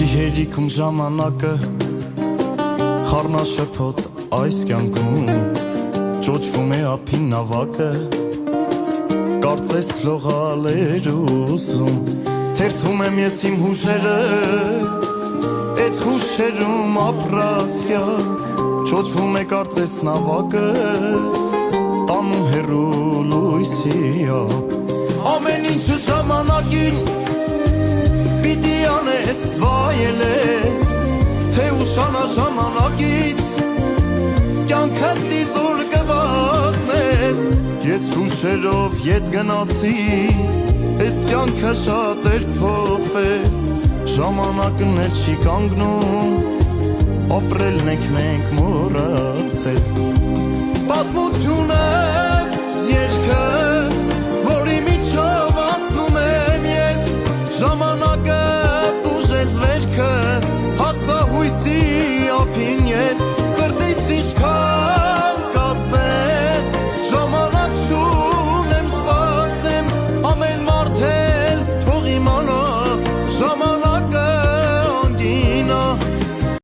Հերիքում ժամանակը խառնաշփոթ այս կյանքում ճոճվում է ափին նավակը կարծես լողալ ուզում թերթում եմ ես իմ հուշերը այդ հուշերում ապրած կյանք ճոճվում է կարծես նավակս տանում հեռու լույսի ափ ամեն ինչը ժամանակին պիտի անես վայելես թե ուշանա ժամանակից կյանքդ դիզուր կվատնես ես հուշերով ետ գնացի ես կյանքը շատ էր փոխվել ժամանակն էլ չի կանգնում ապրելն ենք մենք մոռացել պատմություն ես երկս որի միջով անցնում եմ ես ժամանակը բուժեց վերքս հասա հույսի ափին ես սրտիս ինչ